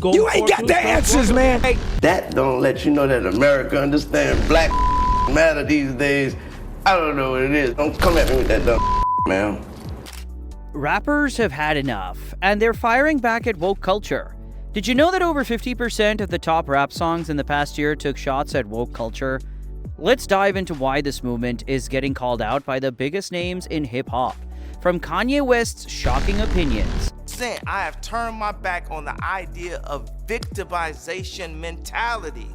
You ain't got the answers, man. That don't let you know that America understand black matter these days. I don't know what it is. Don't come at me with that dumb man. Rappers have had enough, and they're firing back at woke culture. Did you know that over 50% of the top rap songs in the past year took shots at woke culture? Let's dive into why this movement is getting called out by the biggest names in hip-hop. From Kanye West's shocking opinions. I have turned my back on the idea of victimization mentality.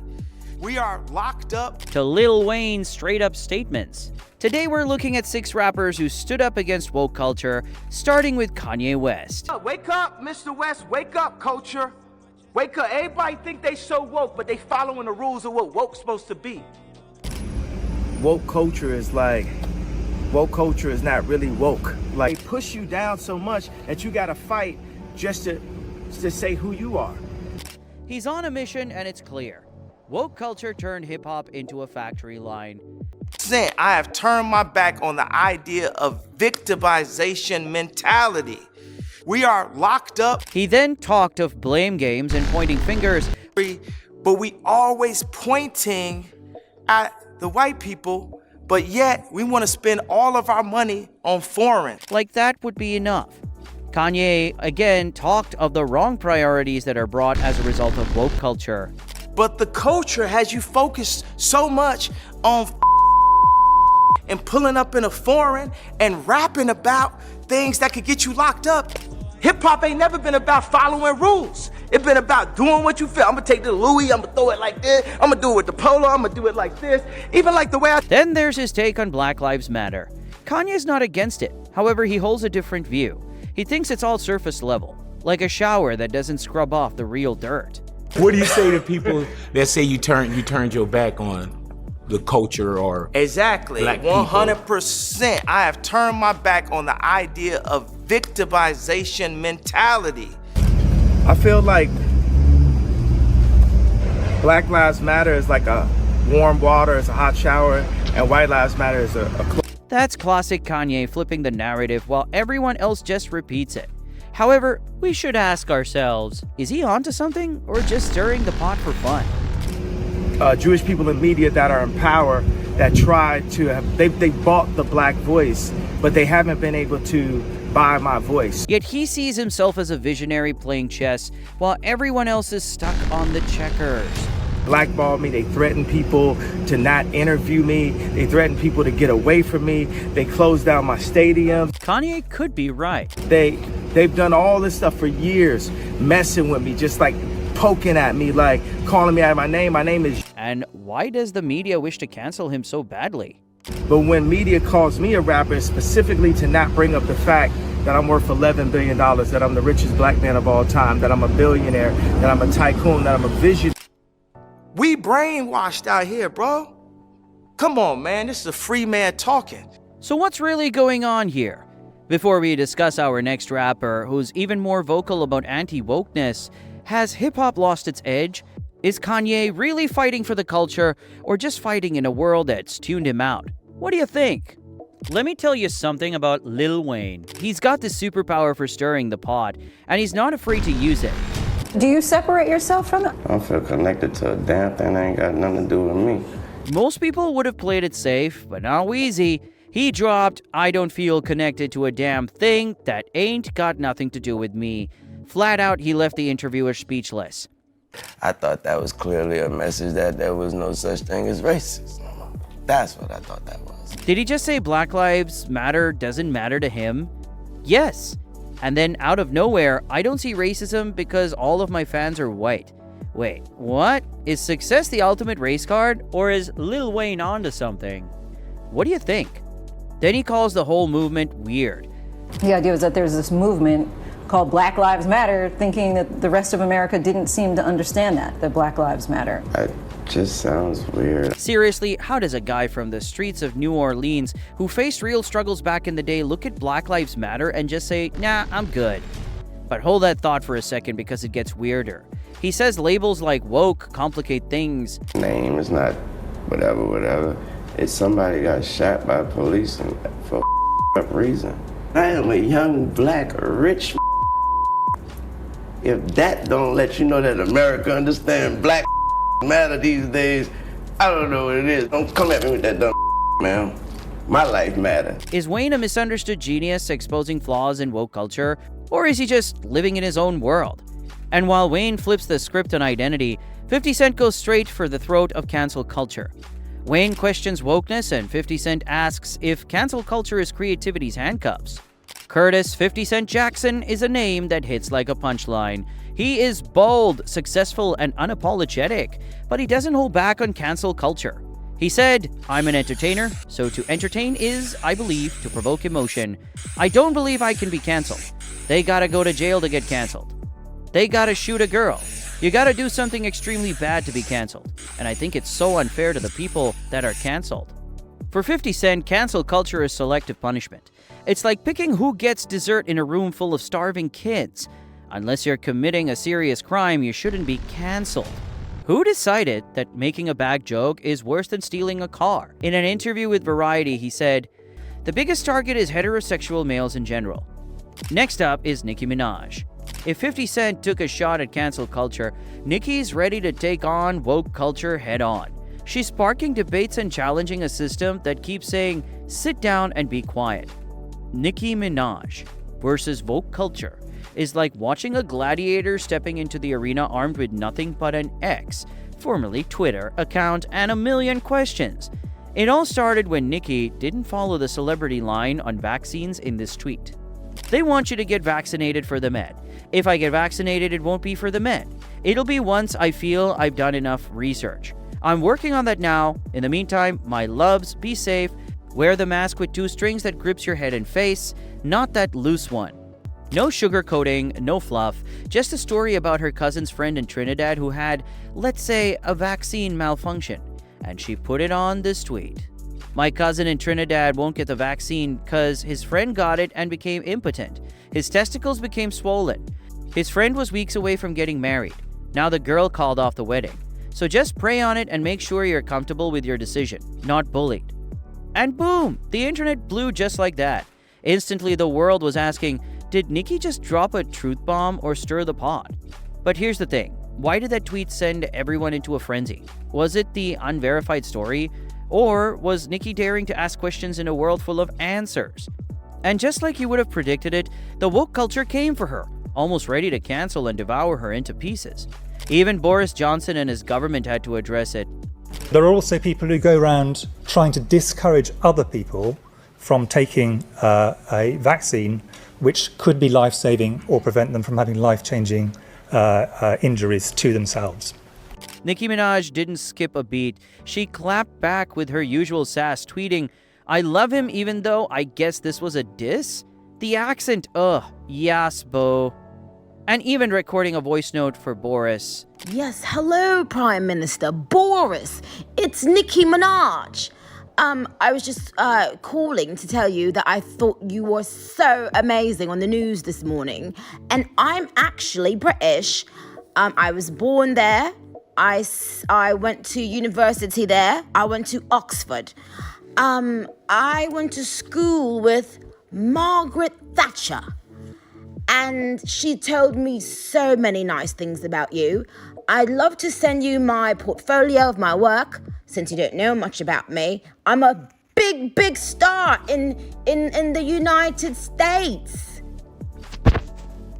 We are locked up. To Lil Wayne's straight-up statements. Today we're looking at 6 rappers who stood up against woke culture, starting with Kanye West. Wake up, Mr. West. Wake up, culture. Wake up. Everybody think they so woke, but they following the rules of what woke's supposed to be. Woke culture is not really woke. Like, they push you down so much that you gotta fight just to say who you are. He's on a mission, and it's clear. Woke culture turned hip-hop into a factory line. I have turned my back on the idea of victimization mentality. We are locked up. He then talked of blame games and pointing fingers. But we always pointing at the white people, but yet we want to spend all of our money on foreign. Like that would be enough. Kanye again talked of the wrong priorities that are brought as a result of woke culture. But the culture has you focused so much on and pulling up in a foreign and rapping about things that could get you locked up. Hip-hop ain't never been about following rules. It's been about doing what you feel. I'm gonna take the Louis, I'm gonna throw it like this, I'm gonna do it with the polo, I'm gonna do it like this. Even like the way I... Then there's his take on Black Lives Matter. Kanye's not against it. However, he holds a different view. He thinks it's all surface level, like a shower that doesn't scrub off the real dirt. What do you say to people that say you turned your back on the culture or exactly black people? 100%. I have turned my back on the idea of victimization mentality. I feel like Black Lives Matter is like a warm water, it's a hot shower, and White Lives Matter is a That's classic Kanye flipping the narrative while everyone else just repeats it. However, we should ask ourselves, is he onto something or just stirring the pot for fun? Jewish people in media that are in power that try to have, they bought the black voice, but they haven't been able to buy my voice. Yet he sees himself as a visionary playing chess while everyone else is stuck on the checkers. Blackball me, they threaten people to not interview me, they threaten people to get away from me, they close down my stadiums. Kanye could be right. They've done all this stuff for years, messing with me, just like poking at me, like calling me out of my name. My name is... And why does the media wish to cancel him so badly? But when media calls me a rapper, specifically to not bring up the fact that I'm worth $11 billion, that I'm the richest black man of all time, that I'm a billionaire, that I'm a tycoon, that I'm a visionary. We brainwashed out here, bro. Come on, man. This is a free man talking. So what's really going on here? Before we discuss our next rapper, who's even more vocal about anti-wokeness, has hip-hop lost its edge? Is Kanye really fighting for the culture, or just fighting in a world that's tuned him out? What do you think? Let me tell you something about Lil Wayne. He's got this superpower for stirring the pot, and he's not afraid to use it. Do you separate yourself from it? I don't feel connected to a damn thing that ain't got nothing to do with me. Most people would have played it safe, but not Weezy. He dropped, "I don't feel connected to a damn thing that ain't got nothing to do with me." Flat out, he left the interviewer speechless. I thought that was clearly a message that there was no such thing as racism. That's what I thought that was. Did he just say Black Lives Matter doesn't matter to him? Yes. And then out of nowhere, I don't see racism because all of my fans are white. Wait, what? Is success the ultimate race card, or is Lil Wayne onto something? What do you think? Then he calls the whole movement weird. The idea was that there's this movement called Black Lives Matter, thinking that the rest of America didn't seem to understand that Black Lives Matter. That just sounds weird. Seriously, how does a guy from the streets of New Orleans who faced real struggles back in the day look at Black Lives Matter and just say, nah, I'm good? But hold that thought for a second because it gets weirder. He says labels like woke complicate things. Name is not whatever. It's somebody got shot by police and for a reason. I am a young, black, rich If that don't let you know that America understands black matter these days, I don't know what it is. Don't come at me with that dumb man. My life matter. Is Wayne a misunderstood genius exposing flaws in woke culture, or is he just living in his own world? And while Wayne flips the script on identity, 50 Cent goes straight for the throat of cancel culture. Wayne questions wokeness, and 50 Cent asks if cancel culture is creativity's handcuffs. Curtis 50 Cent Jackson is a name that hits like a punchline. He is bold, successful, and unapologetic, but he doesn't hold back on cancel culture. He said, "I'm an entertainer, so to entertain is, I believe, to provoke emotion. I don't believe I can be canceled. They gotta go to jail to get canceled. They gotta shoot a girl. You gotta do something extremely bad to be canceled. And I think it's so unfair to the people that are canceled." For 50 Cent, cancel culture is selective punishment. It's like picking who gets dessert in a room full of starving kids. Unless you're committing a serious crime, you shouldn't be canceled. Who decided that making a bad joke is worse than stealing a car? In an interview with Variety, he said, "The biggest target is heterosexual males in general. Next up is Nicki Minaj. If 50 Cent took a shot at cancel culture, Nicki's ready to take on woke culture head on. She's sparking debates and challenging a system that keeps saying, 'Sit down and be quiet.' Nicki Minaj versus woke culture is like watching a gladiator stepping into the arena armed with nothing but an X, formerly Twitter, account and a million questions. It all started when Nicki didn't follow the celebrity line on vaccines in this tweet. They want you to get vaccinated for the med. If I get vaccinated, it won't be for the med. It'll be once I feel I've done enough research. I'm working on that now. In the meantime, my loves, be safe. Wear the mask with 2 strings that grips your head and face, not that loose one. No sugarcoating, no fluff, just a story about her cousin's friend in Trinidad who had, let's say, a vaccine malfunction. And she put it on this tweet. My cousin in Trinidad won't get the vaccine because his friend got it and became impotent. His testicles became swollen. His friend was weeks away from getting married. Now the girl called off the wedding. So just pray on it and make sure you're comfortable with your decision, not bullied." And boom, the internet blew just like that. Instantly, the world was asking, did Nicki just drop a truth bomb or stir the pot? But here's the thing. Why did that tweet send everyone into a frenzy? Was it the unverified story? Or was Nicki daring to ask questions in a world full of answers? And just like you would have predicted it, the woke culture came for her, almost ready to cancel and devour her into pieces. Even Boris Johnson and his government had to address it. There are also people who go around trying to discourage other people from taking a vaccine which could be life-saving or prevent them from having life-changing injuries to themselves. Nicki Minaj didn't skip a beat. She clapped back with her usual sass, tweeting, "I love him even though I guess this was a diss? The accent, yes, bo." And even recording a voice note for Boris. Yes, hello, Prime Minister Boris. It's Nicki Minaj. I was just calling to tell you that I thought you were so amazing on the news this morning. And I'm actually British. I was born there. I went to university there. I went to Oxford. I went to school with Margaret Thatcher. And she told me so many nice things about you. I'd love to send you my portfolio of my work, since you don't know much about me. I'm a big, big star in the United States.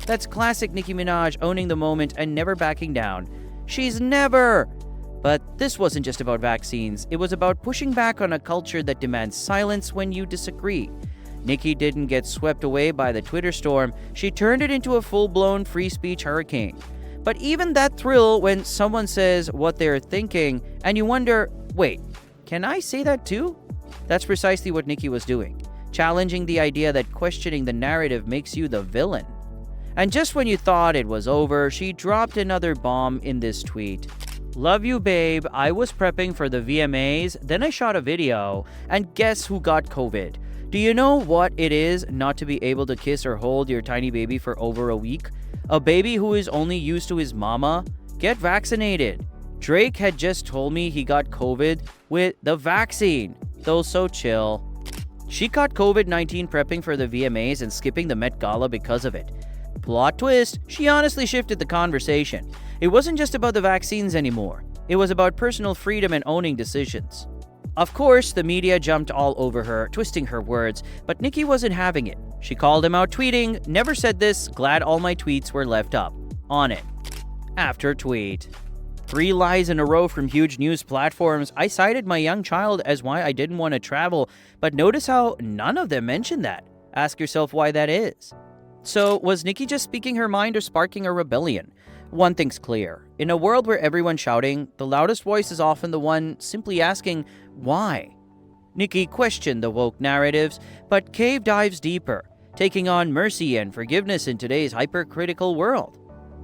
That's classic Nicki Minaj, owning the moment and never backing down. She's never. But this wasn't just about vaccines. It was about pushing back on a culture that demands silence when you disagree. Nicki didn't get swept away by the Twitter storm. She turned it into a full-blown free speech hurricane. But even that thrill when someone says what they're thinking and you wonder, wait, can I say that too? That's precisely what Nicki was doing, challenging the idea that questioning the narrative makes you the villain. And just when you thought it was over, she dropped another bomb in this tweet. "Love you, babe. I was prepping for the VMAs, then I shot a video, and guess who got COVID? Do you know what it is not to be able to kiss or hold your tiny baby for over a week? A baby who is only used to his mama? Get vaccinated. Drake had just told me he got COVID with the vaccine, though so chill." She caught COVID-19 prepping for the VMAs and skipping the Met Gala because of it. Plot twist, she honestly shifted the conversation. It wasn't just about the vaccines anymore. It was about personal freedom and owning decisions. Of course, the media jumped all over her, twisting her words, but Nicki wasn't having it. She called him out tweeting, "Never said this, glad all my tweets were left up." On it. After tweet. 3 lies in a row from huge news platforms. I cited my young child as why I didn't want to travel, but notice how none of them mentioned that. Ask yourself why that is. So, was Nicki just speaking her mind or sparking a rebellion? One thing's clear. In a world where everyone's shouting, the loudest voice is often the one simply asking, why? Nicki questioned the woke narratives, but Cave dives deeper, taking on mercy and forgiveness in today's hypercritical world.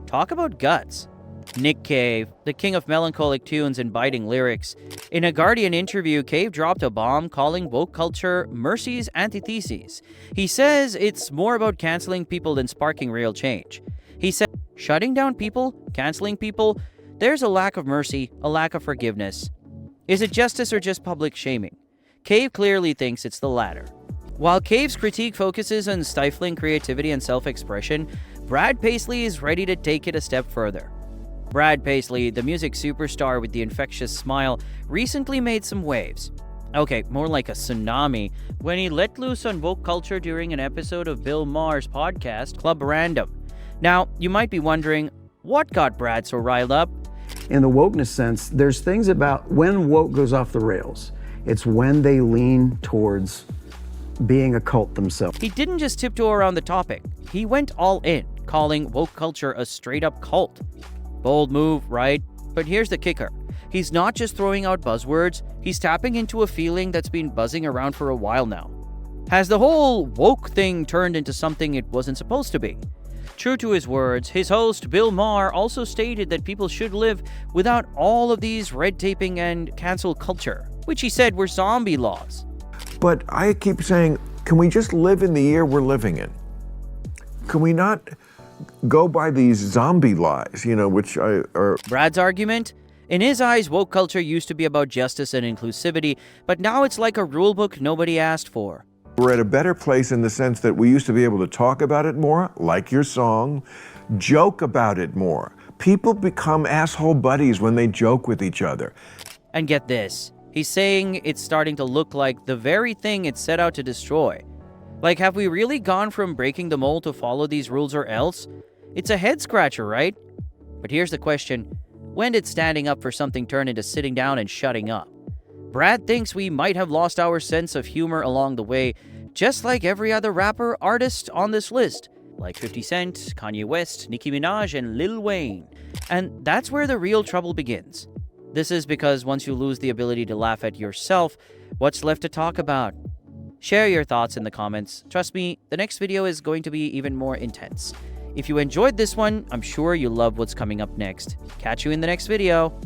Talk about guts. Nick Cave, the king of melancholic tunes and biting lyrics. In a Guardian interview, Cave dropped a bomb calling woke culture mercy's antithesis. He says it's more about canceling people than sparking real change. He said, shutting down people, canceling people, there's a lack of mercy, a lack of forgiveness. Is it justice or just public shaming? Cave clearly thinks it's the latter. While Cave's critique focuses on stifling creativity and self-expression, Brad Paisley is ready to take it a step further. Brad Paisley, the music superstar with the infectious smile, recently made some waves. Okay, more like a tsunami, when he let loose on woke culture during an episode of Bill Maher's podcast, Club Random. Now, you might be wondering, what got Brad so riled up? In the wokeness sense, there's things about when woke goes off the rails. It's when they lean towards being a cult themselves. He didn't just tiptoe around the topic. He went all in, calling woke culture a straight-up cult. Bold move, right? But here's the kicker. He's not just throwing out buzzwords, he's tapping into a feeling that's been buzzing around for a while now. Has the whole woke thing turned into something it wasn't supposed to be? True to his words, his host, Bill Maher, also stated that people should live without all of these red taping and cancel culture, which he said were zombie laws. But I keep saying, can we just live in the year we're living in? Can we not go by these zombie lies, which are... Brad's argument? In his eyes, woke culture used to be about justice and inclusivity, but now it's like a rulebook nobody asked for. We're at a better place in the sense that we used to be able to talk about it more, like your song, joke about it more. People become asshole buddies when they joke with each other. And get this, he's saying it's starting to look like the very thing it's set out to destroy. Like, have we really gone from breaking the mold to follow these rules or else? It's a head-scratcher, right? But here's the question. When did standing up for something turn into sitting down and shutting up? Brad thinks we might have lost our sense of humor along the way, just like every other rapper, artist on this list, like 50 Cent, Kanye West, Nicki Minaj, and Lil Wayne. And that's where the real trouble begins. This is because once you lose the ability to laugh at yourself, what's left to talk about? Share your thoughts in the comments. Trust me, the next video is going to be even more intense. If you enjoyed this one, I'm sure you'll love what's coming up next. Catch you in the next video.